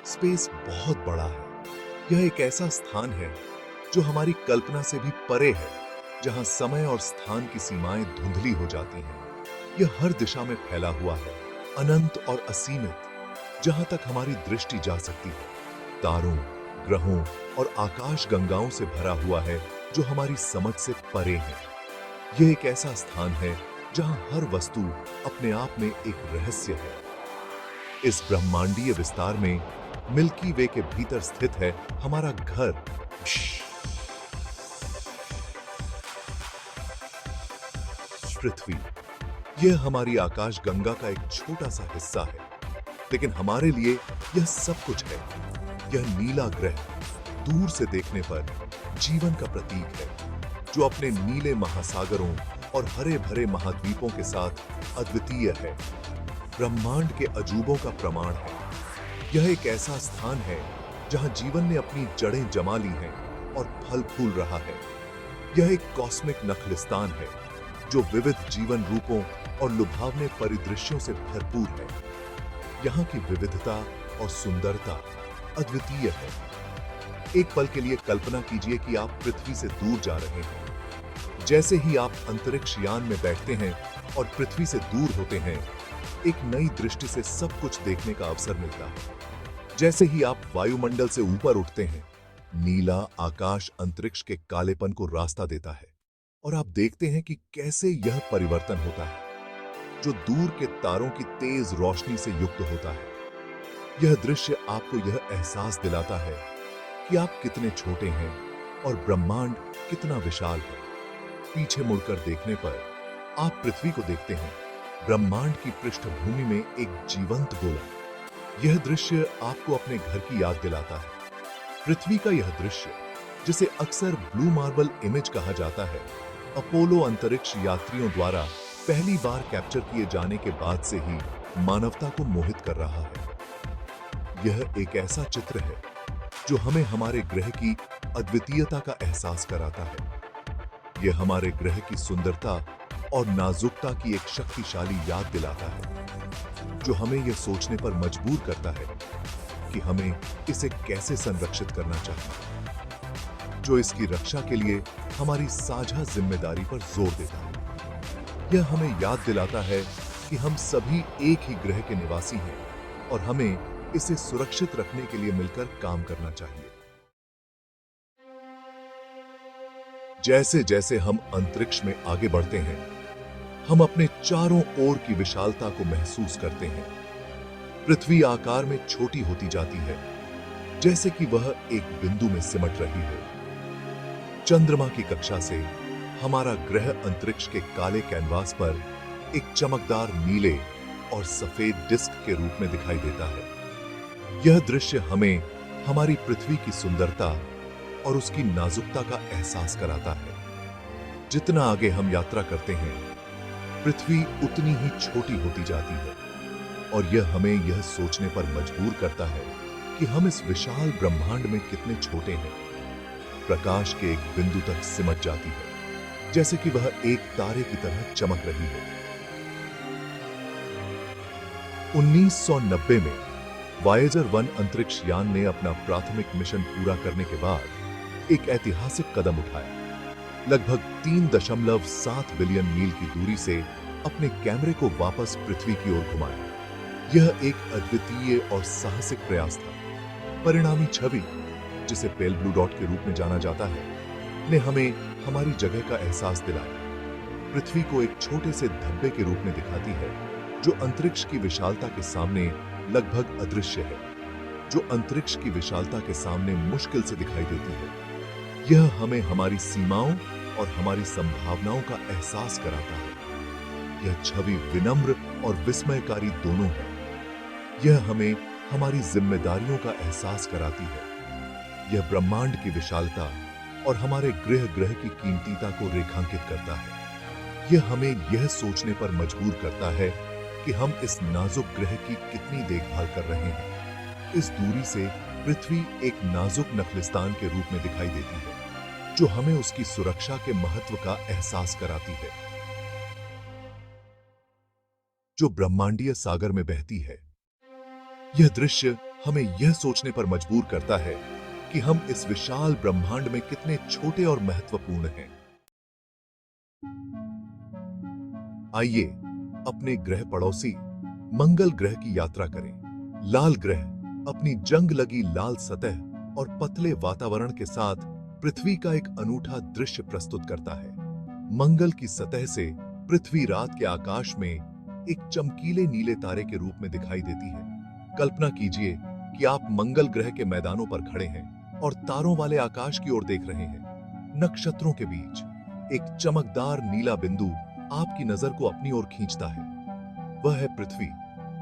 Space बहुत बड़ा है। यह एक ऐसा स्थान है जो हमारी कल्पना से भी परे है, जहां समय और स्थान की सीमाएं धुंधली हो जाती हैं। यह हर दिशा में फैला हुआ है, अनंत और असीमित, जहां तक हमारी दृष्टि जा सकती है। तारों, ग्रहों और आकाश गंगाओं से भरा हुआ है, जो हमारी समझ से परे है। यह एक ऐसा स्थान है जहां हर वस्तु अपने आप में एक रहस्य है। इस ब्रह्मांडीय विस्तार में मिल्की वे के भीतर स्थित है हमारा घर, पृथ्वी। यह हमारी आकाश गंगा का एक छोटा सा हिस्सा है, लेकिन हमारे लिए यह सब कुछ है। यह नीला ग्रह दूर से देखने पर जीवन का प्रतीक है, जो अपने नीले महासागरों और हरे भरे महाद्वीपों के साथ अद्वितीय है। ब्रह्मांड के अजूबों का प्रमाण है। यह एक ऐसा स्थान है जहां जीवन ने अपनी जड़ें जमा ली हैं और फल फूल रहा है। यह एक कॉस्मिक नखलिस्तान है, जो विविध जीवन रूपों और लुभावने परिदृश्यों से भरपूर है। यहाँ की विविधता और सुंदरता अद्वितीय है। एक पल के लिए कल्पना कीजिए कि आप पृथ्वी से दूर जा रहे हैं। जैसे ही आप अंतरिक्ष यान में बैठते हैं और पृथ्वी से दूर होते हैं, एक नई दृष्टि से सब कुछ देखने का अवसर मिलता है। जैसे ही आप वायुमंडल से ऊपर उठते हैं, नीला आकाश अंतरिक्ष के कालेपन को रास्ता देता है, और आप देखते हैं कि कैसे यह परिवर्तन होता है, जो दूर के तारों की तेज रोशनी से युक्त होता है। यह दृश्य आपको यह एहसास दिलाता है कि आप कितने छोटे हैं और ब्रह्मांड कितना विशाल है। पीछे मुड़कर देखने पर आप पृथ्वी को देखते हैं, ब्रह्मांड की पृष्ठभूमि में एक जीवंत गोला। यह दृश्य आपको अपने घर की याद दिलाता है। पृथ्वी का यह दृश्य, जिसे अक्सर ब्लू मार्बल इमेज कहा जाता है, अपोलो अंतरिक्ष यात्रियों द्वारा पहली बार कैप्चर किए जाने के बाद से ही मानवता को मोहित कर रहा है। यह एक ऐसा चित्र है जो हमें हमारे ग्रह की अद्वितीयता का एहसास कराता है। यह हमारे ग्रह की सुंदरता और नाजुकता की एक शक्तिशाली याद दिलाता है, जो हमें यह सोचने पर मजबूर करता है कि हमें इसे कैसे संरक्षित करना चाहिए, जो इसकी रक्षा के लिए हमारी साझा जिम्मेदारी पर जोर देता है। यह हमें याद दिलाता है कि हम सभी एक ही ग्रह के निवासी हैं और हमें इसे सुरक्षित रखने के लिए मिलकर काम करना चाहिए। जैसे जैसे हम अंतरिक्ष में आगे बढ़ते हैं, हम अपने चारों ओर की विशालता को महसूस करते हैं। पृथ्वी आकार में छोटी होती जाती है, जैसे कि वह एक बिंदु में सिमट रही हो। चंद्रमा की कक्षा से हमारा ग्रह अंतरिक्ष के काले कैनवास पर एक चमकदार नीले और सफेद डिस्क के रूप में दिखाई देता है। यह दृश्य हमें हमारी पृथ्वी की सुंदरता और उसकी नाजुकता का एहसास कराता है। जितना आगे हम यात्रा करते हैं, पृथ्वी उतनी ही छोटी होती जाती है, और यह हमें यह सोचने पर मजबूर करता है कि हम इस विशाल ब्रह्मांड में कितने छोटे हैं। प्रकाश के एक बिंदु तक सिमट जाती है, जैसे कि वह एक तारे की तरह चमक रही हो। 1990 में वायेजर 1 अंतरिक्ष यान ने अपना प्राथमिक मिशन पूरा करने के बाद एक ऐतिहासिक कदम उठाया। लगभग 3.7 बिलियन मील की दूरी से अपने कैमरे को वापस पृथ्वी की ओर घुमाया। यह एक अद्वितीय और साहसिक प्रयास था। परिणामी छवि, जिसे पेल ब्लू डॉट के रूप में जाना जाता है, ने हमें हमारी जगह का एहसास दिलाया। पृथ्वी को एक छोटे से धब्बे के रूप में दिखाती है, जो अंतरिक्ष की विशालता के सामने लगभग अदृश्य है, जो अंतरिक्ष की विशालता के सामने मुश्किल से दिखाई देती है। यह हमें हमारी सीमाओं और हमारी संभावनाओं का एहसास कराता है। यह छवि विनम्र और विस्मयकारी दोनों है। यह हमें हमारी जिम्मेदारियों का एहसास कराती है। यह ब्रह्मांड की विशालता और हमारे ग्रह की कीमतीता को रेखांकित करता है। यह हमें यह सोचने पर मजबूर करता है कि हम इस नाजुक ग्रह की कितनी देखभाल कर रहे हैं। इस दूरी से पृथ्वी एक नाजुक नखलिस्तान के रूप में दिखाई देती है, जो हमें उसकी सुरक्षा के महत्व का एहसास कराती है, जो ब्रह्मांडीय सागर में बहती है। यह दृश्य हमें यह सोचने पर मजबूर करता है कि हम इस विशाल ब्रह्मांड में कितने छोटे और महत्वपूर्ण हैं। आइए अपने ग्रह पड़ोसी मंगल ग्रह की यात्रा करें। लाल ग्रह अपनी जंग लगी लाल सतह और पतले वातावरण के साथ पृथ्वी का एक अनूठा दृश्य प्रस्तुत करता है। मंगल की सतह से पृथ्वी रात के आकाश में एक चमकीले नीले तारे के रूप में दिखाई देती है। कल्पना कीजिए कि आप मंगल ग्रह के मैदानों पर खड़े हैं और तारों वाले आकाश की ओर देख रहे हैं। नक्षत्रों के बीच एक चमकदार नीला बिंदु आपकी नजर को अपनी ओर खींचता है। वह है पृथ्वी,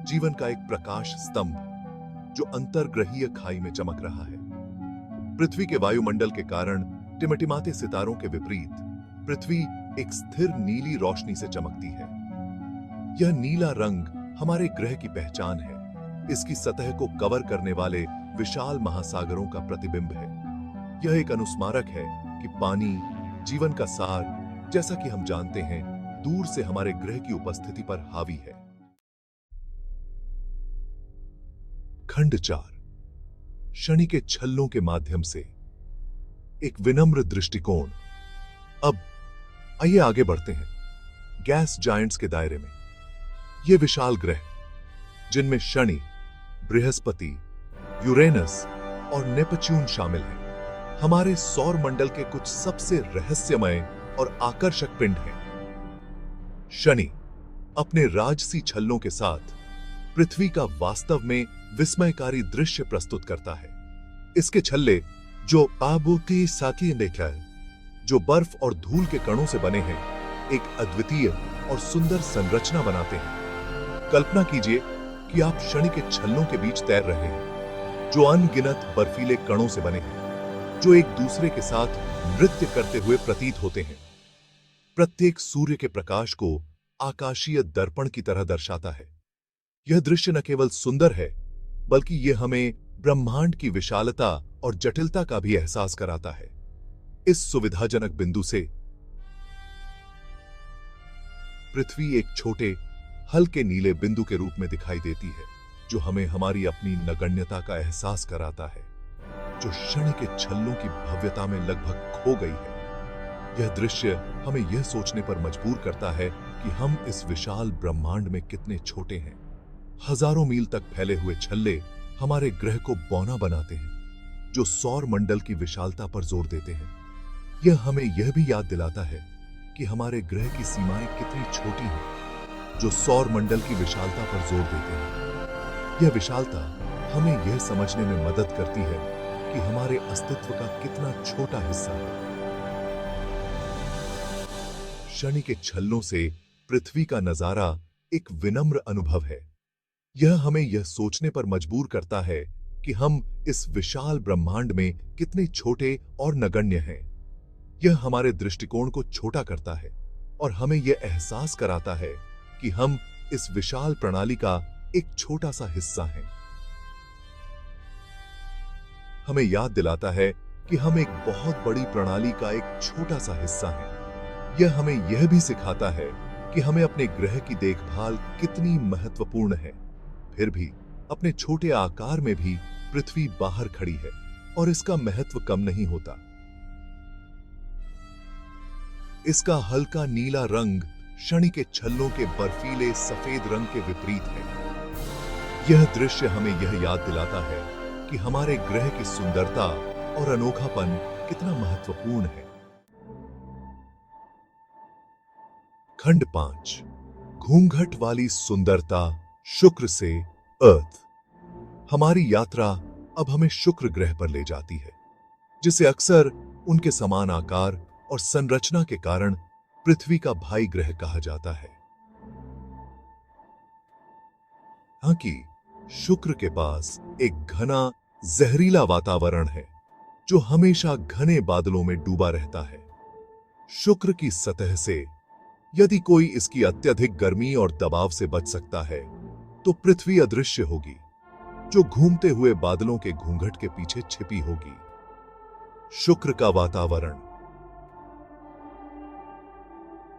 जीवन का एक प्रकाश स्तंभ जो अंतर्ग्रहीय खाई में चमक रहा है। पृथ्वी के वायुमंडल के कारण टिमटिमाते सितारों के विपरीत पृथ्वी एक स्थिर नीली रोशनी से चमकती है। यह नीला रंग हमारे ग्रह की पहचान है। इसकी सतह को कवर करने वाले विशाल महासागरों का प्रतिबिंब है। यह एक अनुस्मारक है कि पानी, जीवन का सार, जैसा कि हम जानते हैं, दूर से हमारे ग्रह की उपस्थिति पर हावी है। खंड 4, शनि के छल्लों के माध्यम से एक विनम्र दृष्टिकोण। अब आइए आगे बढ़ते हैं गैस जायंट्स के दायरे में। ये विशाल ग्रह, जिनमें शनि, बृहस्पति, यूरेनस और नेपच्यून शामिल हैं, हमारे सौर मंडल के कुछ सबसे रहस्यमय और आकर्षक पिंड हैं। शनि अपने राजसी छल्लों के साथ पृथ्वी का वास्तव में विस्मयकारी दृश्य प्रस्तुत करता है। इसके छल्ले, जो आबूती साकी देखा है, जो बर्फ और धूल के कणों से बने हैं, एक अद्वितीय और सुंदर संरचना बनाते हैं। कल्पना कीजिए कि आप शनि के छल्लों के बीच तैर रहे हैं, जो अनगिनत बर्फीले कणों से बने हैं, जो एक दूसरे के साथ नृत्य करते हुए प्रतीत होते हैं। प्रत्येक सूर्य के प्रकाश को आकाशीय दर्पण की तरह दर्शाता है। यह दृश्य न केवल सुंदर है, बल्कि यह हमें ब्रह्मांड की विशालता और जटिलता का भी एहसास कराता है। इस सुविधाजनक बिंदु से पृथ्वी एक छोटे, हल्के नीले बिंदु के रूप में दिखाई देती है, जो हमें हमारी अपनी नगण्यता का एहसास कराता है, जो शनि के छल्लों की भव्यता में लगभग खो गई है। यह दृश्य हमें यह सोचने पर मजबूर करता है कि हम इस विशाल ब्रह्मांड में कितने छोटे हैं। हजारों मील तक फैले हुए छल्ले हमारे ग्रह को बौना बनाते हैं, जो सौर मंडल की विशालता पर जोर देते हैं। यह हमें यह भी याद दिलाता है कि हमारे ग्रह की सीमाएं कितनी छोटी हैं, जो सौर मंडल की विशालता पर जोर देते हैं। यह विशालता हमें यह समझने में मदद करती है कि हमारे अस्तित्व का कितना छोटा हिस्सा है। शनि के छल्लों से पृथ्वी का नजारा एक विनम्र अनुभव है। यह हमें यह सोचने पर मजबूर करता है कि हम इस विशाल ब्रह्मांड में कितने छोटे और नगण्य हैं। यह हमारे दृष्टिकोण को छोटा करता है और हमें यह एहसास कराता है कि हम इस विशाल प्रणाली का एक छोटा सा हिस्सा हैं। हमें याद दिलाता है कि हम एक बहुत बड़ी प्रणाली का एक छोटा सा हिस्सा हैं। यह हमें यह भी सिखाता है कि हमें अपने ग्रह की देखभाल कितनी महत्वपूर्ण है। फिर भी अपने छोटे आकार में भी पृथ्वी बाहर खड़ी है और इसका महत्व कम नहीं होता। इसका हल्का नीला रंग शनि के छल्लों के बर्फीले सफेद रंग के विपरीत है। यह दृश्य हमें यह याद दिलाता है कि हमारे ग्रह की सुंदरता और अनोखापन कितना महत्वपूर्ण है। खंड 5, घूंघट वाली सुंदरता शुक्र से अर्थ। हमारी यात्रा अब हमें शुक्र ग्रह पर ले जाती है, जिसे अक्सर उनके समान आकार और संरचना के कारण पृथ्वी का भाई ग्रह कहा जाता है। हालांकि शुक्र के पास एक घना, जहरीला वातावरण है जो हमेशा घने बादलों में डूबा रहता है। शुक्र की सतह से यदि कोई इसकी अत्यधिक गर्मी और दबाव से बच सकता है, तो पृथ्वी अदृश्य होगी, जो घूमते हुए बादलों के घूंघट के पीछे छिपी होगी। शुक्र का वातावरण,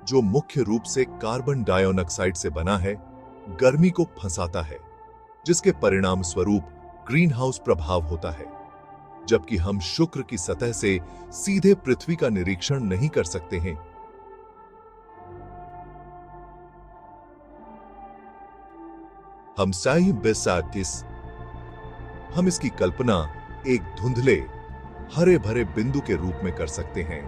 जो मुख्य रूप से कार्बन डाइऑक्साइड से बना है, गर्मी को फंसाता है, जिसके परिणाम स्वरूप ग्रीन हाउस प्रभाव होता है, जबकि हम शुक्र की सतह से सीधे पृथ्वी का निरीक्षण नहीं कर सकते हैं। हम साई बेसाटिस हम इसकी कल्पना एक धुंधले हरे भरे बिंदु के रूप में कर सकते हैं,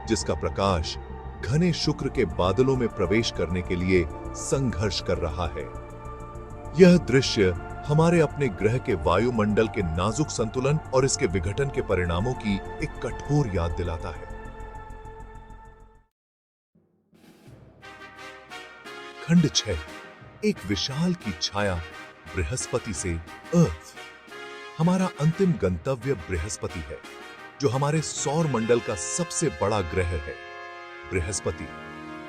जिसका प्रकाश घने शुक्र के बादलों में प्रवेश करने के लिए संघर्ष कर रहा है। यह दृश्य हमारे अपने ग्रह के वायुमंडल के नाजुक संतुलन और इसके विघटन के परिणामों की एक कठोर याद दिलाता है। खंड 6, एक विशाल की छाया बृहस्पति से अर्थ। हमारा अंतिम गंतव्य बृहस्पति है, जो हमारे सौर मंडल का सबसे बड़ा ग्रह है। बृहस्पति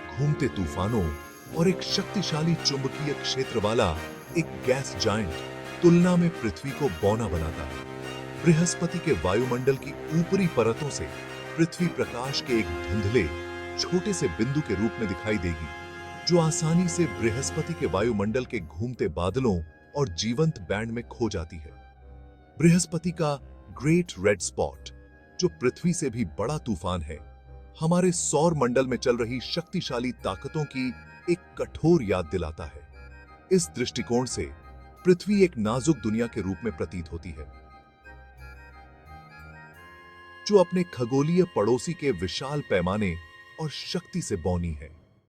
घूमते तूफानों और एक शक्तिशाली चुंबकीय क्षेत्र वाला एक गैस जायंट तुलना में पृथ्वी को बौना बनाता है। बृहस्पति के वायुमंडल की ऊपरी परतों से पृथ्वी प्रकाश के एक धुंधले छोटे से बिंदु के रूप में दिखाई देगी, जो आसानी से बृहस्पति के वायुमंडल के घूमते बादलों और जीवंत बैंड में खो जाती है। बृहस्पति का ग्रेट रेड स्पॉट, जो पृथ्वी से भी बड़ा तूफान है, हमारे सौर मंडल में चल रही शक्तिशाली ताकतों की एक कठोर याद दिलाता है। इस दृष्टिकोण से पृथ्वी एक नाजुक दुनिया के रूप में प्रतीत होती है, जो अपने खगोलीय पड़ोसी के विशाल पैमाने और शक्ति से बौनी है।